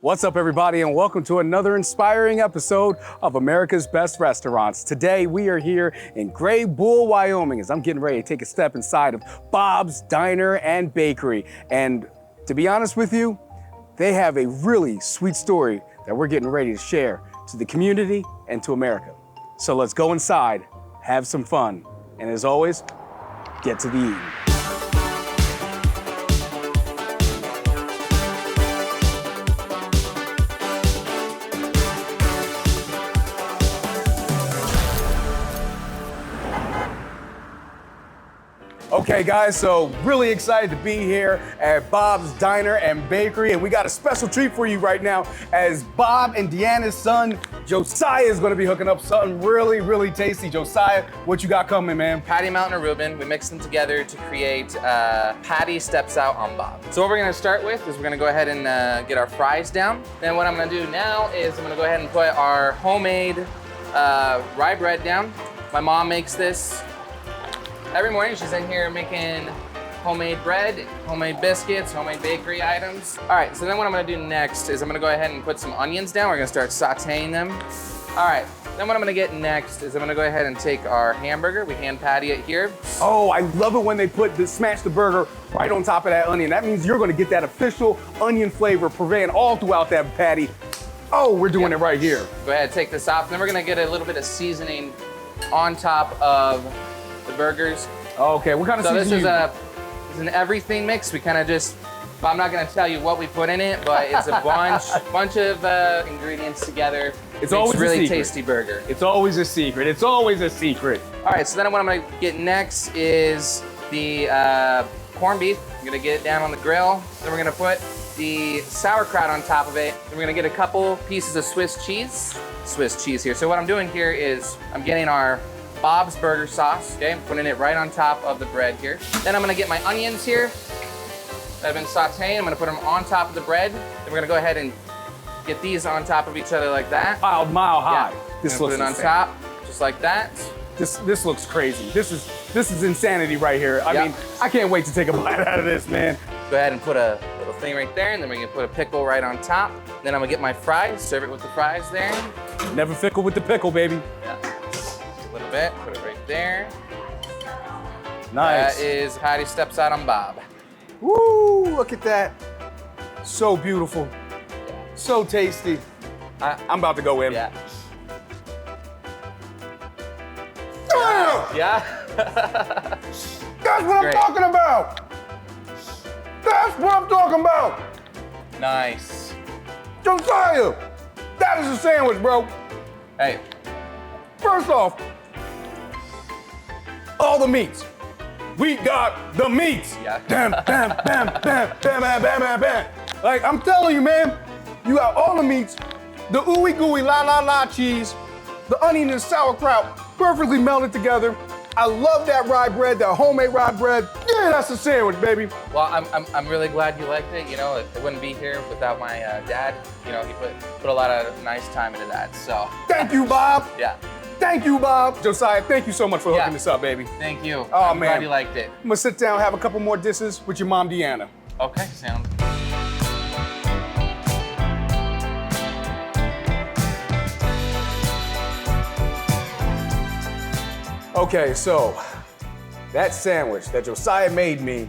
What's up, everybody, and welcome to another inspiring episode of America's Best Restaurants. Today, we are here in Greybull, Wyoming, as I'm getting ready to take a step inside of Bob's Diner and Bakery. And to be honest with you, they have a really sweet story that we're getting ready to share to the community and to America. So let's go inside, have some fun, and as always, get to the eating. Okay guys, so really excited to be here at Bob's Diner and Bakery, and we got a special treat for you right now as Bob and Deanna's son, Josiah, is gonna be hooking up something really, really tasty. Josiah, what you got coming, man? Patty, Mountain, and Reuben, we mix them together to create Patty Steps Out on Bob. So what we're gonna start with is we're gonna go ahead and get our fries down. Then what I'm gonna do now is I'm gonna go ahead and put our homemade rye bread down. My mom makes this every morning. She's in here making homemade bread, homemade biscuits, homemade bakery items. All right, so then what I'm gonna do next is I'm gonna go ahead and put some onions down. We're gonna start sauteing them. All right, then what I'm gonna get next is I'm gonna go ahead and take our hamburger. We hand patty it here. Oh, I love it when they smash the burger right on top of that onion. That means you're gonna get that official onion flavor pervading all throughout that patty. Oh, we're doing it right here. Go ahead, take this off. Then we're gonna get a little bit of seasoning on top of the burgers. Okay, what kind of seasoning? So this is an everything mix. We kind of just, I'm not gonna tell you what we put in it, but it's a bunch of ingredients together. It's always a really secret. Tasty burger. It's always a secret. It's always a secret. All right, so then what I'm gonna get next is the corned beef. I'm gonna get it down on the grill. Then we're gonna put the sauerkraut on top of it. Then we're gonna get a couple pieces of Swiss cheese here. So what I'm doing here is I'm getting our Bob's burger sauce, okay? I'm putting it right on top of the bread here. Then I'm gonna get my onions here that I've been sauteing. I'm gonna put them on top of the bread. Then we're gonna go ahead and get these on top of each other like that. Piled mile high. Yeah. This looks looks put it insane. on top, just like that. This looks crazy. This is insanity right here. I mean, I can't wait to take a bite out of this, man. Go ahead and put a little thing right there, and then we're gonna put a pickle right on top. Then I'm gonna get my fries, serve it with the fries there. Never fickle with the pickle, baby. Yeah. Just a little bit, put it right there. Nice. That is Patty Steps Out on Bob. Woo, look at that. So beautiful. So tasty. I'm about to go in. Yeah. Yeah. Yeah. That's what I'm talking about. That's what I'm talking about. Nice. Josiah, that is a sandwich, bro. Hey. First off, all the meats. We got the meats. Yeah. Bam, bam, bam, bam, bam, bam, bam, bam, bam. Like, I'm telling you, man, you got all the meats, the ooey gooey la la la cheese, the onion and sauerkraut perfectly melted together. I love that rye bread, that homemade rye bread. Yeah, that's a sandwich, baby. Well, I'm really glad you liked it. You know, I wouldn't be here without my dad. You know, he put a lot of nice time into that. So. Thank you, Bob. Yeah. Thank you, Bob. Josiah, thank you so much for hooking this up, baby. Thank you. Oh, I'm man. glad you liked it. I'm gonna sit down, have a couple more dishes with your mom, Deanna. Okay, sound. Okay, so that sandwich that Josiah made me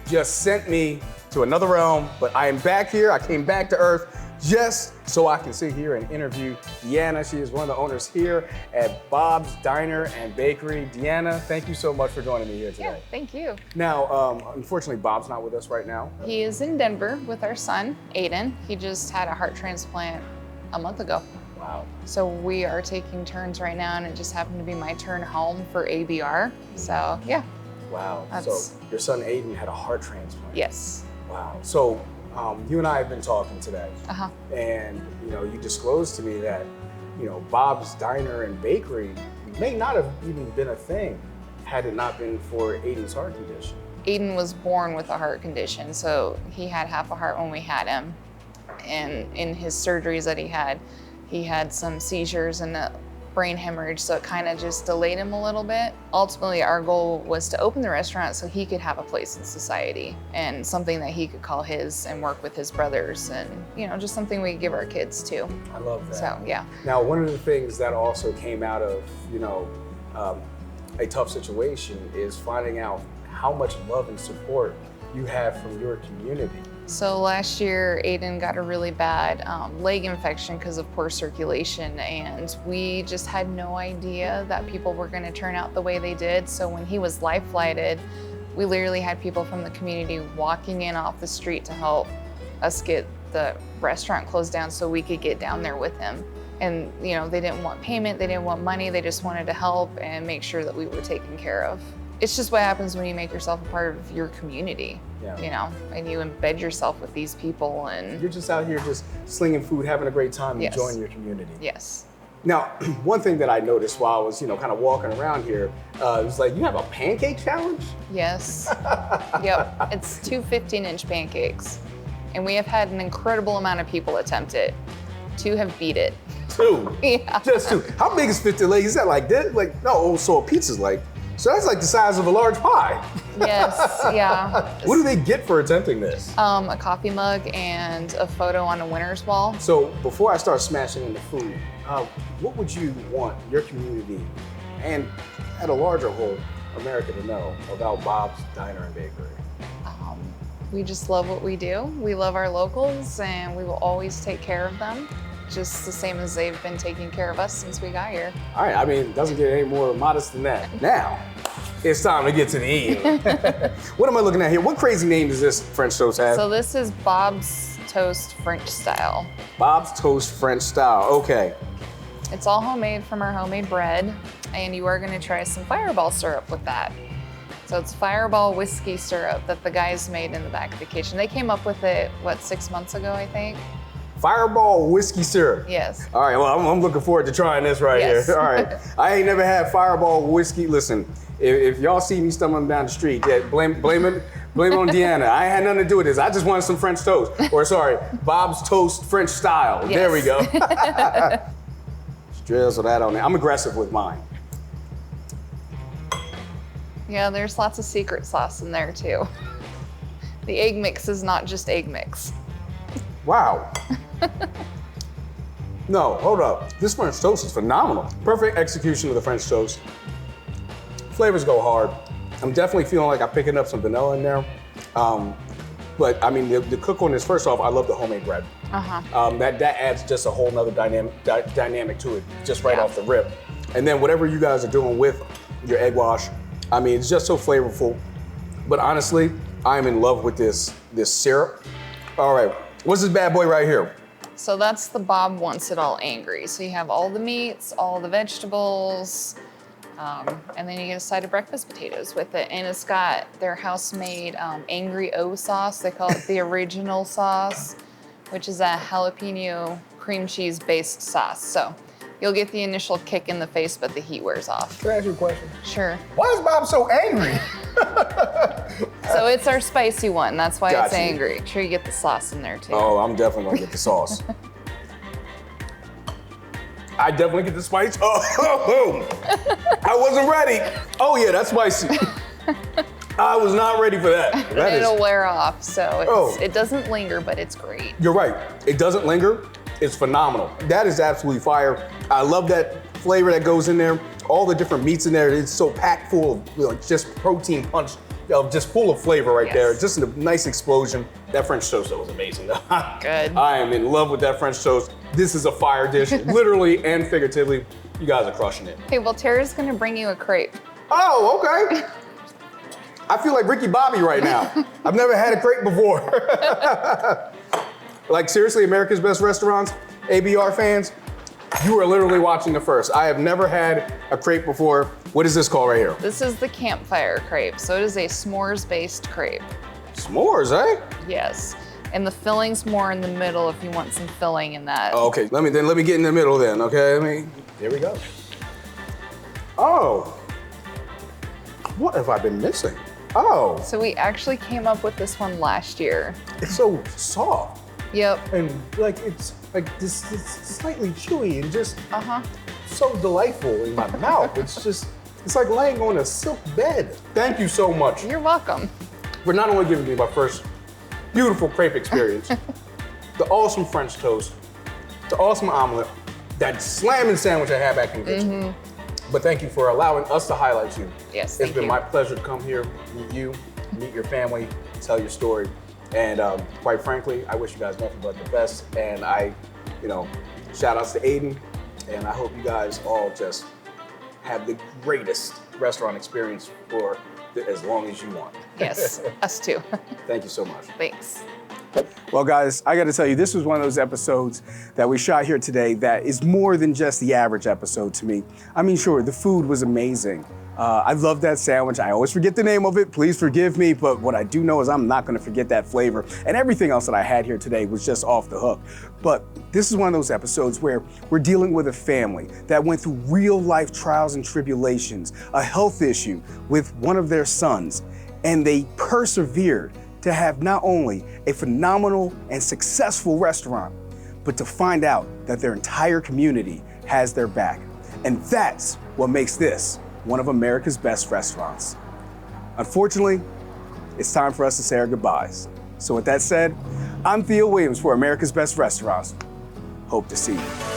just sent me to another realm, but I am back here. I came back to Earth just so I can sit here and interview Deanna. She is one of the owners here at Bob's Diner and Bakery. Deanna, thank you so much for joining me here today. Yeah, thank you. Now, unfortunately, Bob's not with us right now. He is in Denver with our son, Aiden. He just had a heart transplant a month ago. Wow. So we are taking turns right now, and it just happened to be my turn home for ABR. So yeah. Wow. So your son Aiden had a heart transplant. Yes. Wow. So you and I have been talking today, and you disclosed to me that Bob's Diner and Bakery may not have even been a thing had it not been for Aiden's heart condition. Aiden was born with a heart condition, so he had half a heart when we had him. And in his surgeries that he had some seizures, and brain hemorrhage, so it kind of just delayed him a little bit. Ultimately, our goal was to open the restaurant so he could have a place in society and something that he could call his and work with his brothers, and just something we could give our kids too. I love that. So yeah. Now, one of the things that also came out of a tough situation is finding out how much love and support you have from your community. So last year, Aiden got a really bad leg infection because of poor circulation, and we just had no idea that people were going to turn out the way they did. So when he was life flighted, we literally had people from the community walking in off the street to help us get the restaurant closed down so we could get down there with him. And they didn't want payment, they didn't want money, they just wanted to help and make sure that we were taken care of. It's just what happens when you make yourself a part of your community, and you embed yourself with these people, and you're just out here just slinging food, having a great time, yes. enjoying your community. Yes. Now, one thing that I noticed while I was, kind of walking around here, was like, you have a pancake challenge? Yes. Yep. It's 2 15-inch pancakes, and we have had an incredible amount of people attempt it. 2 have beat it. 2? Yeah. Just 2. How big is 50? Like, is that like this? Like, no, so a pizza's like, so that's like the size of a large pie. Yes, yeah. What do they get for attempting this? A coffee mug and a photo on a winner's wall. So before I start smashing into food, what would you want your community and at a larger whole America to know about Bob's Diner and Bakery? We just love what we do. We love our locals, and we will always take care of them, just the same as they've been taking care of us since we got here. All right, I mean, it doesn't get any more modest than that. Now, it's time to get to the eating. What am I looking at here? What crazy name does this French toast have? So this is Bob's Toast French style. Bob's Toast French style, okay. It's all homemade from our homemade bread, and you are gonna try some Fireball syrup with that. So it's Fireball whiskey syrup that the guys made in the back of the kitchen. They came up with it, 6 months ago, I think? Fireball whiskey syrup. Yes. All right, well, I'm looking forward to trying this right Yes. here. All right, I ain't never had Fireball whiskey. Listen, if y'all see me stumbling down the street, blame it on Deanna. I ain't had nothing to do with this. I just wanted some French toast. Or sorry, Bob's Toast French style. Yes. There we go. Just drizzle that on there. I'm aggressive with mine. Yeah, there's lots of secret sauce in there too. The egg mix is not just egg mix. Wow. No, hold up. This French toast is phenomenal. Perfect execution of the French toast. Flavors go hard. I'm definitely feeling like I'm picking up some vanilla in there. But I mean, the cook on this, first off, I love the homemade bread. That adds just a whole nother dynamic to it, just right off the rip. And then whatever you guys are doing with your egg wash, I mean, it's just so flavorful. But honestly, I'm in love with this syrup. All right, what's this bad boy right here? So that's the Bob Wants It All Angry. So you have all the meats, all the vegetables, and then you get a side of breakfast potatoes with it. And it's got their house-made Angry O sauce. They call it the original sauce, which is a jalapeno cream cheese-based sauce. So you'll get the initial kick in the face, but the heat wears off. Can I ask you a question? Sure. Why is Bob so angry? So it's our spicy one. That's why it's Gotcha. angry. Make sure you get the sauce in there too. Oh, I'm definitely gonna get the sauce. I definitely get the spice. Oh, I wasn't ready. Oh yeah, that's spicy. I was not ready for that. That It'll is, wear off, so Oh. it doesn't linger, but it's great. you're right. It doesn't linger. It's phenomenal. That is absolutely fire. I love that flavor that goes in there. All the different meats in there. It's so packed full of just protein punch, just full of flavor right Yes. there. Just a nice explosion. That French toast though was amazing. Good. I am in love with that French toast. This is a fire dish, literally and figuratively. You guys are crushing it. Okay, well, Tara's gonna bring you a crepe. Oh, okay. I feel like Ricky Bobby right now. I've never had a crepe before. Like seriously, America's Best Restaurants, ABR fans, you are literally watching the first. I have never had a crepe before. What is this called right here? This is the campfire crepe. So it is a s'mores-based crepe. S'mores, eh? Yes. And the filling's more in the middle if you want some filling in that. Oh, okay, let me get in the middle then, okay? Here we go. Oh, what have I been missing? Oh, So we actually came up with this one last year. it's so soft. Yep. And like it's like this slightly chewy and just Uh-huh. so delightful in my mouth. It's like laying on a silk bed. Thank you so much You're welcome. for not only giving me my first beautiful crepe experience, the awesome French toast, the awesome omelet, that slamming sandwich I had back in the kitchen. But thank you for allowing us to highlight you. Yes, It's thank been you. my pleasure to come here, meet you, meet your family, tell your story. And quite frankly, I wish you guys nothing but the best. And shout outs to Aiden. And I hope you guys all just have the greatest restaurant experience for as long as you want. Yes, us too. Thank you so much. Thanks. Well, guys, I got to tell you, this was one of those episodes that we shot here today that is more than just the average episode to me. I mean, sure, the food was amazing. I love that sandwich. I always forget the name of it. Please forgive me. But what I do know is I'm not going to forget that flavor. And everything else that I had here today was just off the hook. But this is one of those episodes where we're dealing with a family that went through real life trials and tribulations, a health issue with one of their sons, and they persevered to have not only a phenomenal and successful restaurant, but to find out that their entire community has their back. And that's what makes this one of America's best restaurants. Unfortunately, it's time for us to say our goodbyes. So with that said, I'm Theo Williams for America's Best Restaurants. Hope to see you.